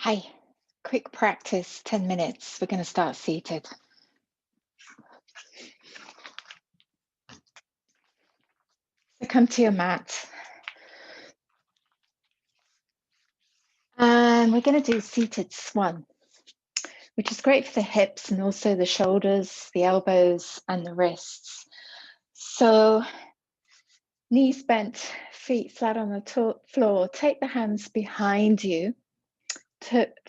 Hi, quick practice, 10 minutes. We're going to start seated. So come to your mat. And we're going to do seated swan, which is great for the hips and also the shoulders, the elbows, and the wrists. So knees bent, feet flat on the floor. Take the hands behind you,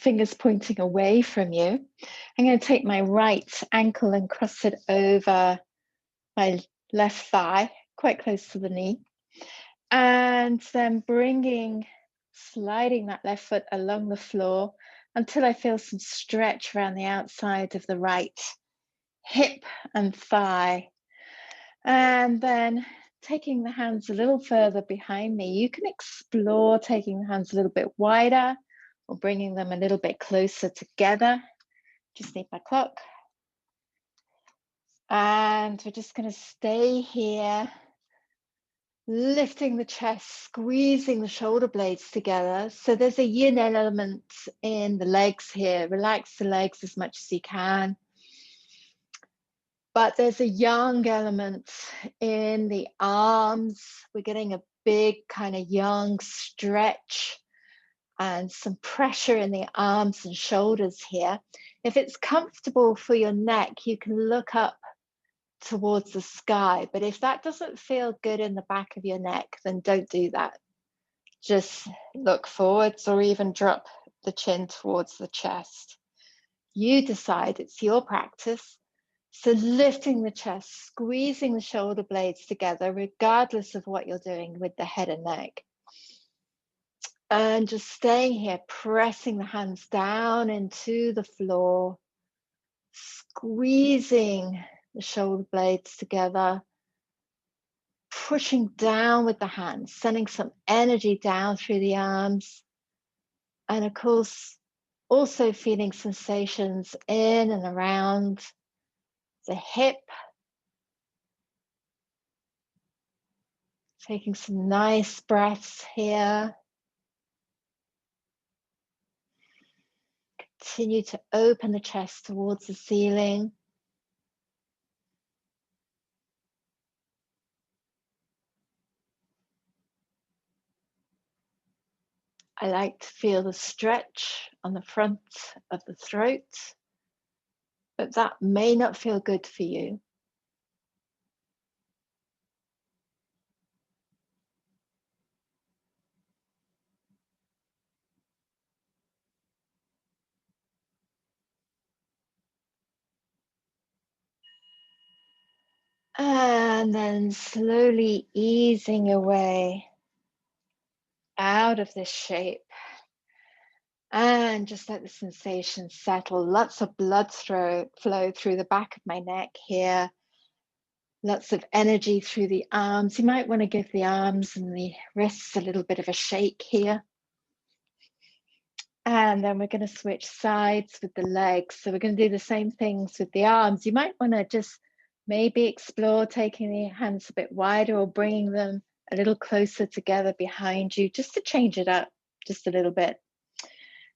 fingers pointing away from you. I'm going to take my right ankle and cross it over my left thigh, quite close to the knee. And then sliding that left foot along the floor until I feel some stretch around the outside of the right hip and thigh. And then taking the hands a little further behind me. You can explore taking the hands a little bit wider or bringing them a little bit closer together. Just need my clock. And we're just going to stay here, lifting the chest, squeezing the shoulder blades together. So there's a yin element in the legs here. Relax the legs as much as you can. But there's a yang element in the arms. We're getting a big kind of yang stretch and some pressure in the arms and shoulders here. If it's comfortable for your neck, you can look up towards the sky. But if that doesn't feel good in the back of your neck, then don't do that. Just look forwards or even drop the chin towards the chest. You decide, it's your practice. So lifting the chest, squeezing the shoulder blades together, regardless of what you're doing with the head and neck. And just staying here, pressing the hands down into the floor, squeezing the shoulder blades together, pushing down with the hands, sending some energy down through the arms. And of course, also feeling sensations in and around the hip. Taking some nice breaths here. Continue to open the chest towards the ceiling. I like to feel the stretch on the front of the throat, but that may not feel good for you. And then slowly easing your way out of this shape. And just let the sensation settle. Lots of blood flow through the back of my neck here. Lots of energy through the arms. You might want to give the arms and the wrists a little bit of a shake here. And then we're going to switch sides with the legs. So we're going to do the same things with the arms. You might want to just maybe explore taking the hands a bit wider or bringing them a little closer together behind you, just to change it up just a little bit.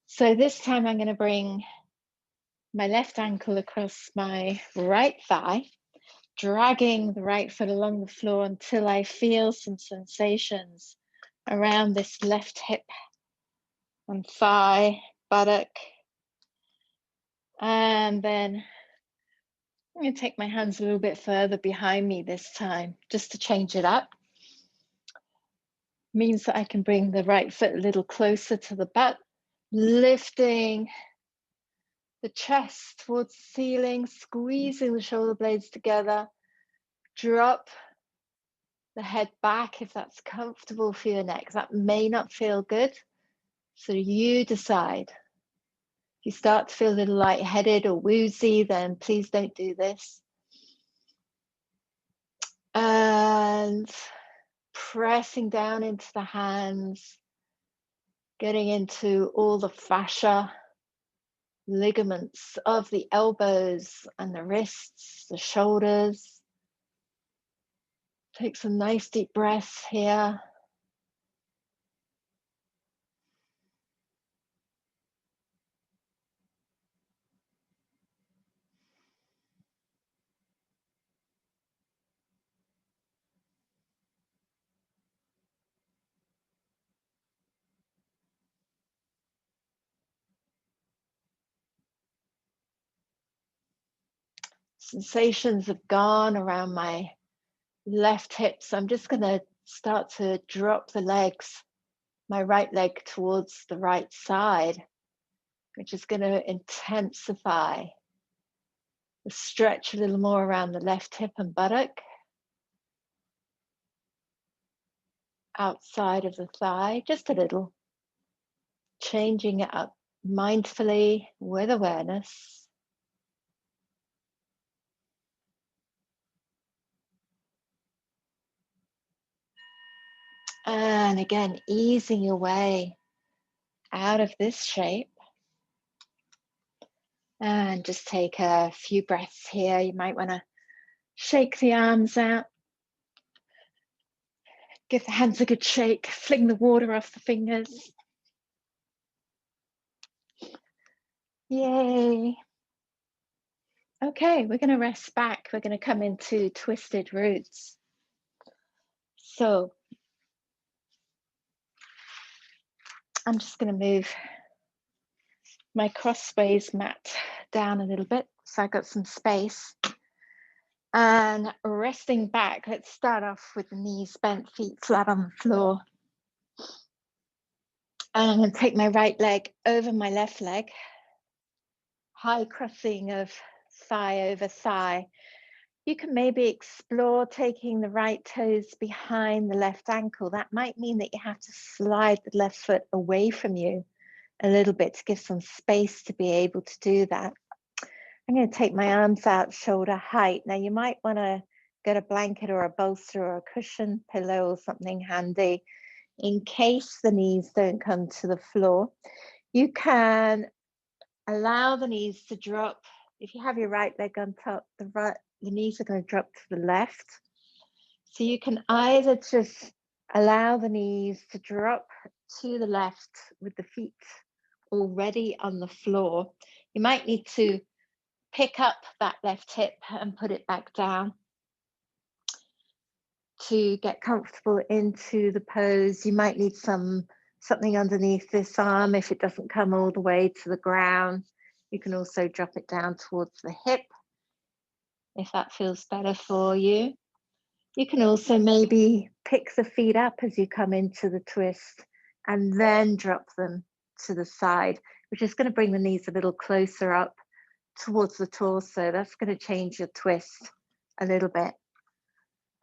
So this time I'm going to bring my left ankle across my right thigh, dragging the right foot along the floor until I feel some sensations around this left hip and thigh, buttock. And then I'm going to take my hands a little bit further behind me this time, just to change it up. Means that I can bring the right foot a little closer to the butt, lifting the chest towards the ceiling, squeezing the shoulder blades together. Drop the head back if that's comfortable for your neck. That may not feel good, so you decide. If you start to feel a little lightheaded or woozy, then please don't do this. And pressing down into the hands, getting into all the fascia, ligaments of the elbows and the wrists, the shoulders. Take some nice deep breaths here. sensations have gone around my left hip. So I'm just going to start to drop the legs, my right leg towards the right side, which is going to intensify the stretch a little more around the left hip and buttock, outside of the thigh, just a little, changing it up mindfully with awareness. And again, easing your way out of this shape. And just take a few breaths here. You might want to shake the arms out. Give the hands a good shake. Fling the water off the fingers. Yay. Okay, we're going to rest back. We're going to come into twisted roots. So I'm just going to move my crossways mat down a little bit so I got some space. And resting back, let's start off with the knees bent, feet flat on the floor. And I'm going to take my right leg over my left leg. High crossing of thigh over thigh. You can maybe explore taking the right toes behind the left ankle. That might mean that you have to slide the left foot away from you a little bit to give some space to be able to do that. I'm going to take my arms out shoulder height. Now you might want to get a blanket or a bolster or a cushion, pillow or something handy in case the knees don't come to the floor. You can allow the knees to drop. If you have your right leg on top, the knees are going to drop to the left. So you can either just allow the knees to drop to the left with the feet already on the floor. You might need to pick up that left hip and put it back down to get comfortable into the pose. You might need something underneath this arm if it doesn't come all the way to the ground. You can also drop it down towards the hip if that feels better for you. You can also maybe pick the feet up as you come into the twist and then drop them to the side, which is going to bring the knees a little closer up towards the torso. That's going to change your twist a little bit.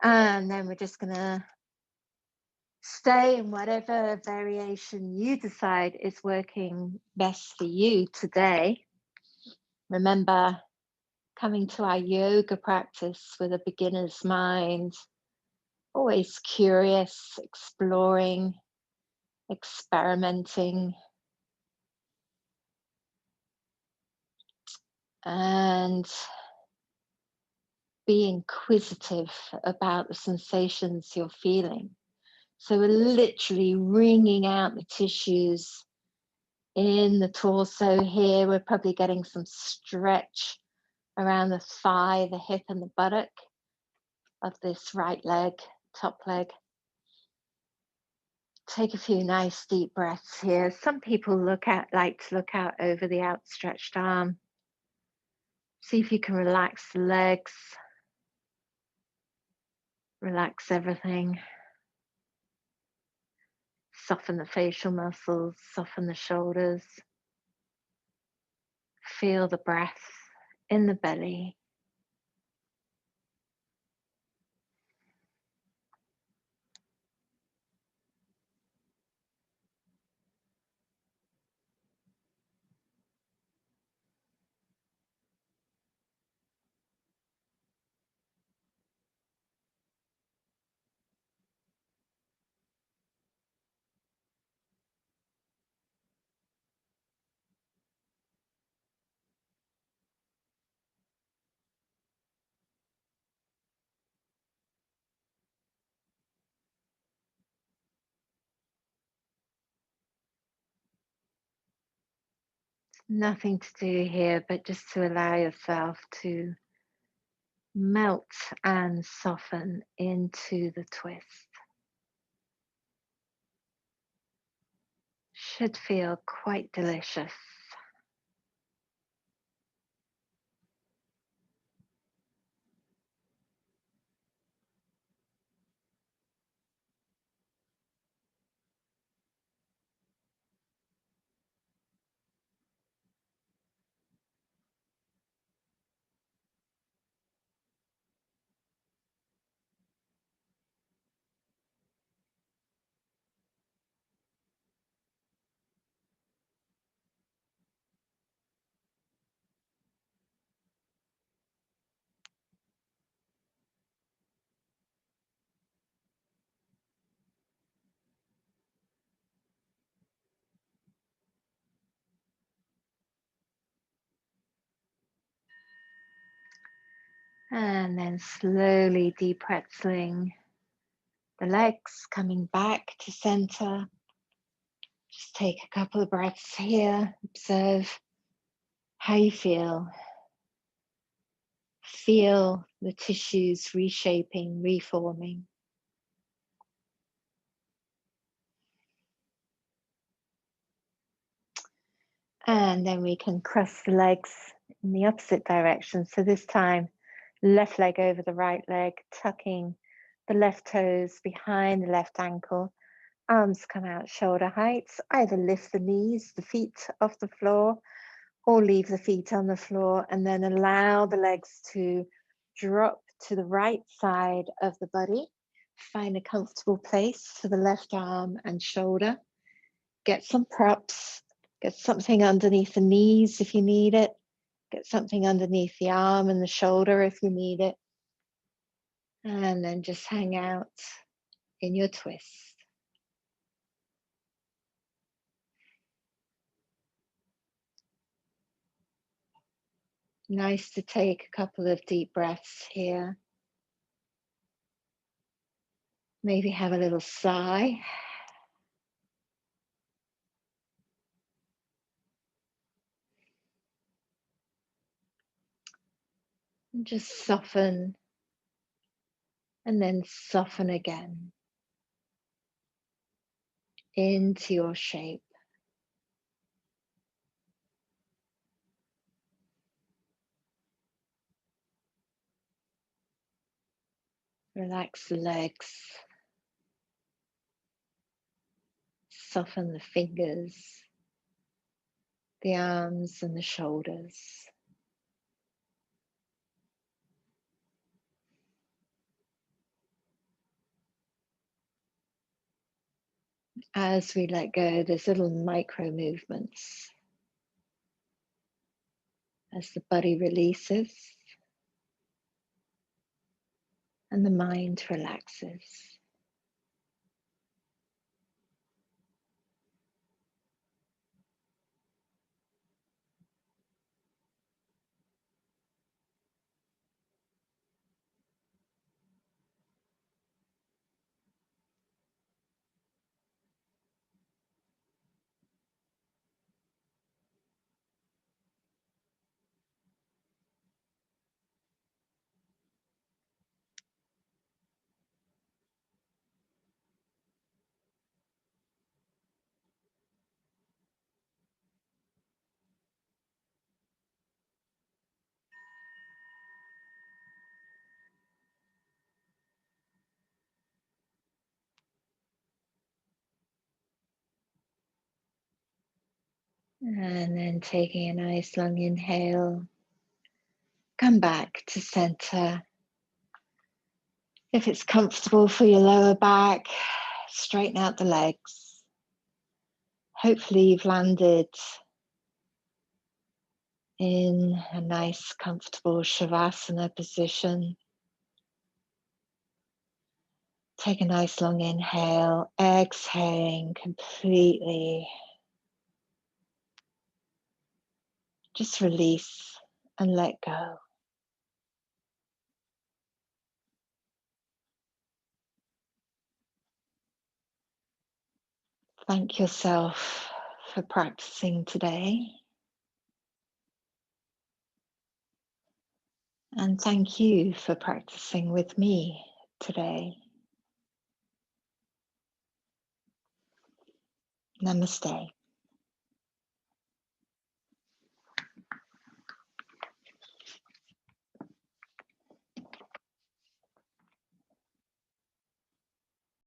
And then we're just going to stay in whatever variation you decide is working best for you today. Remember, coming to our yoga practice with a beginner's mind, always curious, exploring, experimenting, and be inquisitive about the sensations you're feeling. So we're literally wringing out the tissues in the torso here. We're probably getting some stretch around the thigh, the hip, and the buttock of this right leg, top leg. Take a few nice deep breaths here. Some people like to look out over the outstretched arm. See if you can relax the legs, relax everything. Soften the facial muscles, soften the shoulders. Feel the breath in the belly. Nothing to do here, but just to allow yourself to melt and soften into the twist. Should feel quite delicious. And then slowly depretzling the legs, coming back to center. Just take a couple of breaths here. Observe how you feel. Feel the tissues reshaping, reforming. And then we can cross the legs in the opposite direction. So this time, left leg over the right leg, tucking the left toes behind the left ankle. Arms come out shoulder height. Either lift the knees, the feet off the floor, or leave the feet on the floor, and then allow the legs to drop to the right side of the body. Find a comfortable place for the left arm and shoulder. Get some props. Get something underneath the knees if you need it. Get something underneath the arm and the shoulder if you need it. And then just hang out in your twist. Nice to take a couple of deep breaths here. Maybe have a little sigh. And just soften. And then soften again into your shape. Relax the legs. Soften the fingers, the arms and the shoulders. As we let go, there's little micro movements as the body releases and the mind relaxes. And then taking a nice long inhale, come back to center. If it's comfortable for your lower back, straighten out the legs. Hopefully you've landed in a nice, comfortable Shavasana position. Take a nice long inhale, exhaling completely. Just release and let go. Thank yourself for practicing today. And thank you for practicing with me today. Namaste.